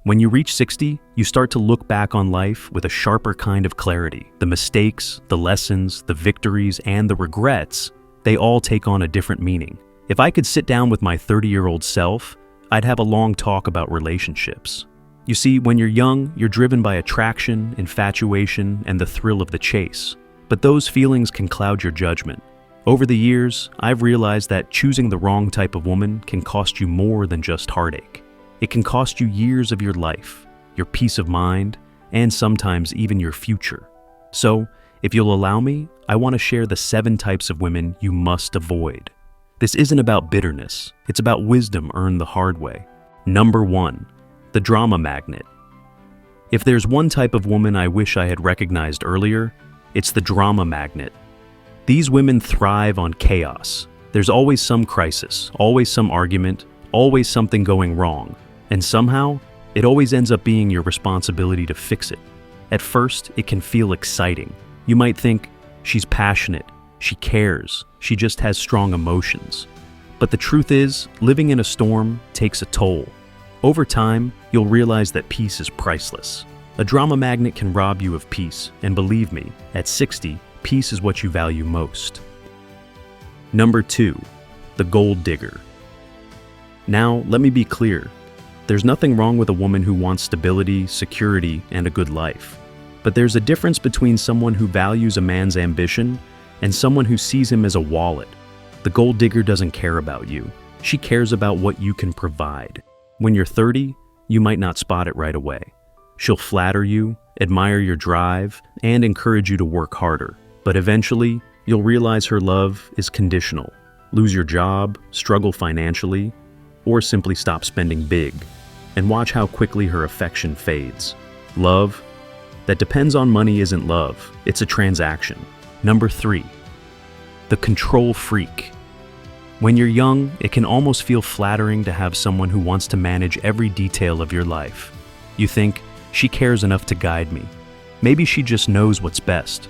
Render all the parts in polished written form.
When you reach 60, you start to look back on life with a sharper kind of clarity. The mistakes, the lessons, the victories, and the regrets, they all take on a different meaning. If I could sit down with my 30-year-old self, I'd have a long talk about relationships. You see, when you're young, you're driven by attraction, infatuation, and the thrill of the chase. But those feelings can cloud your judgment. Over the years, I've realized that choosing the wrong type of woman can cost you more than just heartache. It can cost you years of your life, your peace of mind, and sometimes even your future. So, if you'll allow me, I want to share the 7 types of women you must avoid. This isn't about bitterness, it's about wisdom earned the hard way. Number 1, the drama magnet. If there's one type of woman I wish I had recognized earlier, it's the drama magnet. These women thrive on chaos. There's always some crisis, always some argument, always something going wrong. And somehow, it always ends up being your responsibility to fix it. At first, it can feel exciting. You might think, she's passionate, she cares, she just has strong emotions. But the truth is, living in a storm takes a toll. Over time, you'll realize that peace is priceless. A drama magnet can rob you of peace, and believe me, at 60, peace is what you value most. Number 2, the gold digger. Now, let me be clear. There's nothing wrong with a woman who wants stability, security, and a good life. But there's a difference between someone who values a man's ambition and someone who sees him as a wallet. The gold digger doesn't care about you. She cares about what you can provide. When you're 30, you might not spot it right away. She'll flatter you, admire your drive, and encourage you to work harder. But eventually, you'll realize her love is conditional. Lose your job, struggle financially, or simply stop spending big, and watch how quickly her affection fades. Love that depends on money isn't love, it's a transaction. Number 3, the control freak. When you're young, it can almost feel flattering to have someone who wants to manage every detail of your life. You think, she cares enough to guide me. Maybe she just knows what's best.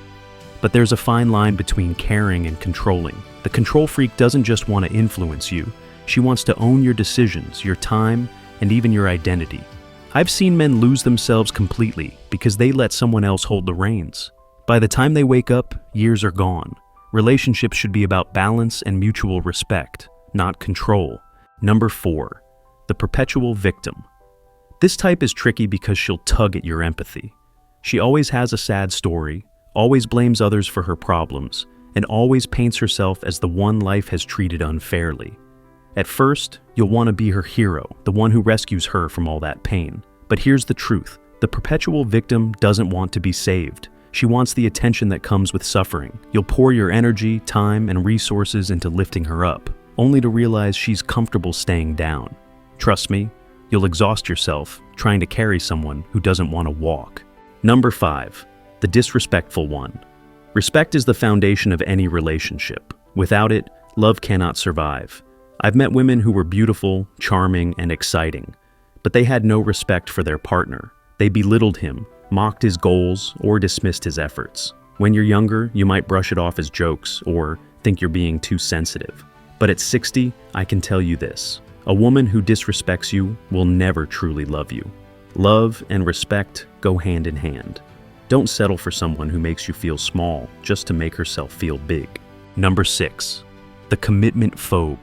But there's a fine line between caring and controlling. The control freak doesn't just want to influence you. She wants to own your decisions, your time, and even your identity. I've seen men lose themselves completely because they let someone else hold the reins. By the time they wake up, years are gone. Relationships should be about balance and mutual respect, not control. Number 4, the perpetual victim. This type is tricky because she'll tug at your empathy. She always has a sad story, always blames others for her problems, and always paints herself as the one life has treated unfairly. At first, you'll want to be her hero, the one who rescues her from all that pain. But here's the truth. The perpetual victim doesn't want to be saved. She wants the attention that comes with suffering. You'll pour your energy, time, and resources into lifting her up, only to realize she's comfortable staying down. Trust me, you'll exhaust yourself trying to carry someone who doesn't want to walk. Number 5, the disrespectful one. Respect is the foundation of any relationship. Without it, love cannot survive. I've met women who were beautiful, charming, and exciting, but they had no respect for their partner. They belittled him, mocked his goals, or dismissed his efforts. When you're younger, you might brush it off as jokes or think you're being too sensitive. But at 60, I can tell you this. A woman who disrespects you will never truly love you. Love and respect go hand in hand. Don't settle for someone who makes you feel small just to make herself feel big. Number 6, the commitment phobe.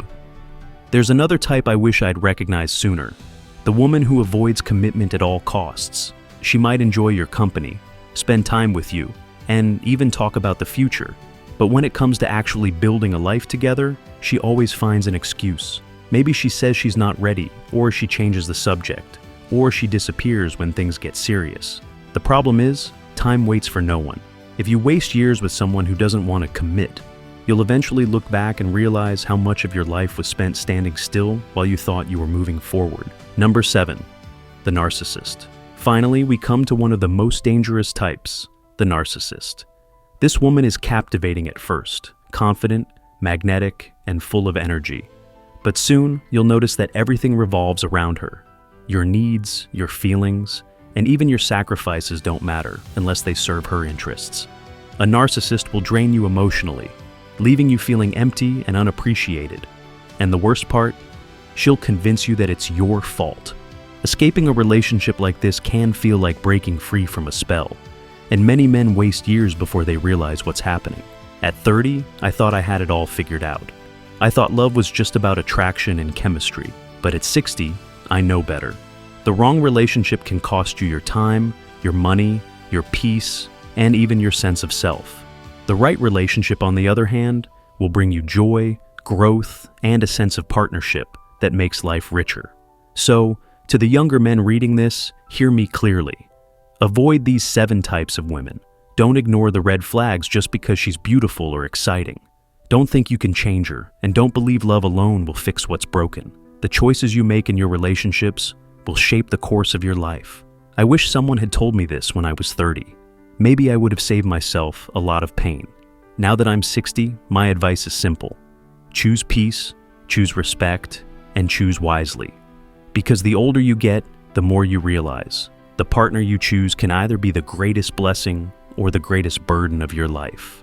There's another type I wish I'd recognized sooner. The woman who avoids commitment at all costs. She might enjoy your company, spend time with you, and even talk about the future. But when it comes to actually building a life together, she always finds an excuse. Maybe she says she's not ready, or she changes the subject, or she disappears when things get serious. The problem is, time waits for no one. If you waste years with someone who doesn't want to commit, you'll eventually look back and realize how much of your life was spent standing still while you thought you were moving forward. Number 7, the narcissist. Finally, we come to one of the most dangerous types, the narcissist. This woman is captivating at first, confident, magnetic, and full of energy. But soon, you'll notice that everything revolves around her. Your needs, your feelings, and even your sacrifices don't matter unless they serve her interests. A narcissist will drain you emotionally, leaving you feeling empty and unappreciated. And the worst part, she'll convince you that it's your fault. Escaping a relationship like this can feel like breaking free from a spell, and many men waste years before they realize what's happening. At 30, I thought I had it all figured out. I thought love was just about attraction and chemistry, but at 60, I know better. The wrong relationship can cost you your time, your money, your peace, and even your sense of self. The right relationship, on the other hand, will bring you joy, growth, and a sense of partnership that makes life richer. So, to the younger men reading this, hear me clearly. Avoid these 7 types of women. Don't ignore the red flags just because she's beautiful or exciting. Don't think you can change her, and don't believe love alone will fix what's broken. The choices you make in your relationships will shape the course of your life. I wish someone had told me this when I was 30. Maybe I would have saved myself a lot of pain. Now that I'm 60, my advice is simple. Choose peace, choose respect, and choose wisely. Because the older you get, the more you realize the partner you choose can either be the greatest blessing or the greatest burden of your life.